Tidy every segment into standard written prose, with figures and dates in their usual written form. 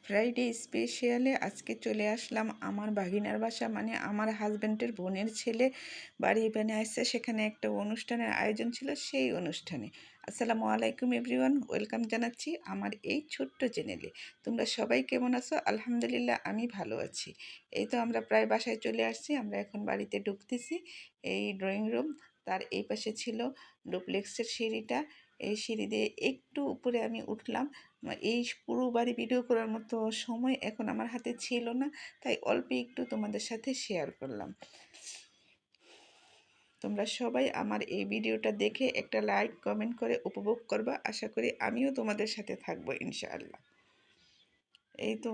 Friday স্পেশালে আজকে চলে আসলাম আমার ভাগিনার বাসা, মানে আমার হাজব্যান্ডের বোনের ছেলে বাড়ি এখানে আসছে। সেখানে একটা অনুষ্ঠানের আয়োজন ছিল, সেই অনুষ্ঠানে। আসসালামু আলাইকুম এভরিওয়ান, ওয়েলকাম জানাচ্ছি আমার এই ছোট্ট চ্যানেলে। তোমরা সবাই কেমন আছো? আলহামদুলিল্লাহ আমি ভালো আছি। এই তো আমরা প্রায় বাসায় চলে আসছি, আমরা এখন বাড়িতে ঢুকতেছি। এই ড্রয়িং রুম, তার এই পাশে ছিল ডুপ্লেক্সের সিঁড়িটা। এই সিঁড়ি দিয়ে একটু উপরে আমি উঠলাম। এই পুরো বাড়ি ভিডিও করার মতো সময় এখন আমার হাতে ছিল না, তাই অল্প একটু তোমাদের সাথে শেয়ার করলাম। তোমরা সবাই আমার এই ভিডিওটা দেখে একটা লাইক কমেন্ট করে উপভোগ করবা। আশা করি আমিও তোমাদের সাথে থাকবো ইনশাআল্লাহ। এই তো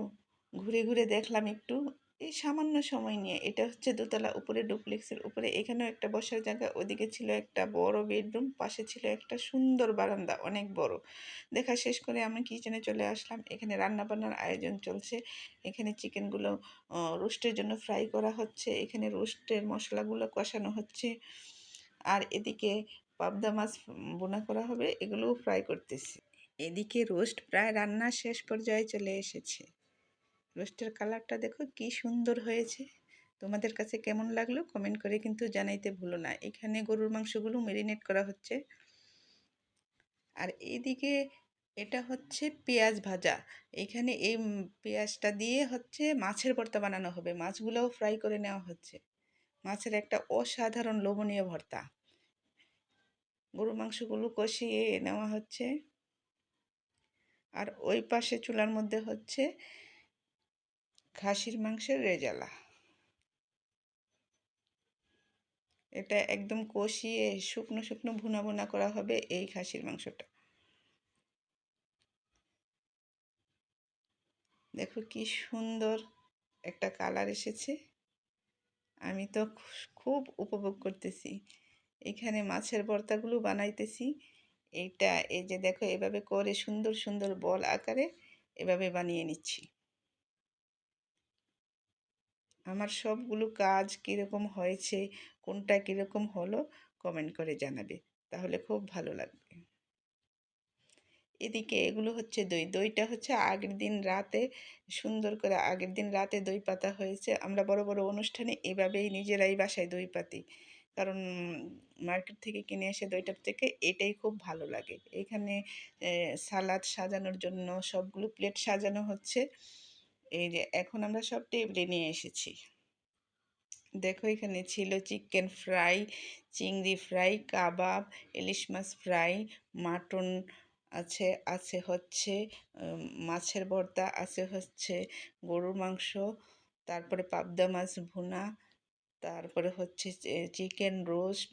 ঘুরে ঘুরে দেখলাম একটু, এই সামান্য সময় নিয়ে। এটা হচ্ছে দোতলা, উপরে ডুপ্লেক্সের উপরে এখানেও একটা বসার জায়গা, ওদিকে ছিল একটা বড় বেডরুম, পাশে ছিল একটা সুন্দর বারান্দা, অনেক বড়। দেখা শেষ করে আমি কিচেনে চলে আসলাম। এখানে রান্না বান্নার আয়োজন চলছে। এখানে চিকেনগুলো রোস্টের জন্য ফ্রাই করা হচ্ছে, এখানে রোস্টের মশলাগুলো কষানো হচ্ছে। আর এদিকে পাবদা মাছ বোনা করা হবে, এগুলোও ফ্রাই করতেছি। এদিকে রোস্ট প্রায় রান্না শেষ পর্যায়ে চলে এসেছে। রোস্টের কালারটা দেখো কি সুন্দর হয়েছে। তোমাদের কাছে কেমন লাগলো কমেন্ট করে কিন্তু জানাইতে ভুলো না। এখানে গরুর মাংসগুলো ম্যারিনেট করা হচ্ছে। আর এইদিকে এটা হচ্ছে পেঁয়াজ ভাজা। এখানে এই পেঁয়াজটা দিয়ে হচ্ছে মাছের ভর্তা বানানো হবে, মাছগুলোও ফ্রাই করে নেওয়া হচ্ছে। মাছের একটা অসাধারণ লোভনীয় ভর্তা। গরুর মাংসগুলো কষিয়ে নেওয়া হচ্ছে। আর ওই পাশে চুলার মধ্যে হচ্ছে খাসির মাংসের রেজালা। এটা একদম কষিয়ে শুকনো শুকনো ভুনা ভুনা করা হবে এই খাসির মাংসটা। দেখো কি সুন্দর একটা কালার এসেছে। আমি তো খুব উপভোগ করতেছি। এখানে মাছের ভর্তাগুলো বানাইতেছি। এইটা এই যে দেখো, এভাবে করে সুন্দর সুন্দর বল আকারে এভাবে বানিয়ে নিচ্ছি। আমার সবগুলো কাজ কীরকম হয়েছে, কোনটা কীরকম হলো কমেন্ট করে জানাবে, তাহলে খুব ভালো লাগবে। এদিকে এগুলো হচ্ছে দই। দইটা হচ্ছে আগের দিন রাতে সুন্দর করে আগের দিন রাতে দই পাতা হয়েছে। আমরা বড় বড় অনুষ্ঠানে এভাবেই নিজেরাই বাসায় দই পাতি, কারণ মার্কেট থেকে কিনে এসে দইটার থেকে এটাই খুব ভালো লাগে। এখানে সালাদ সাজানোর জন্য সবগুলো প্লেট সাজানো হচ্ছে। এই যে এখন আমরা সব টেবিলে নিয়ে এসেছি। দেখো এখানে ছিল চিকেন ফ্রাই, চিংড়ি ফ্রাই, কাবাব, ইলিশ মাছ ফ্রাই, মাটন আছে, আছে হচ্ছে মাছের ভর্তা, আছে হচ্ছে গরুর মাংস, তারপরে পাবদা মাছ ভুনা, তারপরে হচ্ছে চিকেন রোস্ট,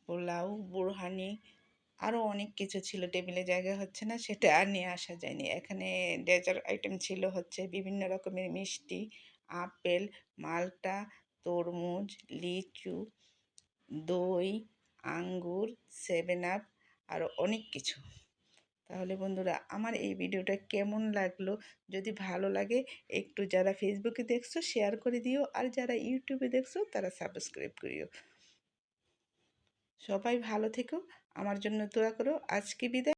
পোলাও, বুরহানি, আরও অনেক কিছু ছিল। টেবিলে জায়গা হচ্ছে না, সেটা আর নিয়ে আসা যায়নি। এখানে ডেজার্ট আইটেম ছিল হচ্ছে বিভিন্ন রকমের মিষ্টি, আপেল, মাল্টা, তরমুজ, লিচু, দই, আঙ্গুর, 7 আপ, আরও অনেক কিছু। তাহলে বন্ধুরা আমার এই ভিডিওটা কেমন লাগলো, যদি ভালো লাগে একটু যারা ফেসবুকে দেখছো শেয়ার করে দিও, আর যারা ইউটিউবে দেখছো তারা সাবস্ক্রাইব করিও। সবাই ভালো থেকো, আমার জন্য দোয়া করো। আজকে বিদায়।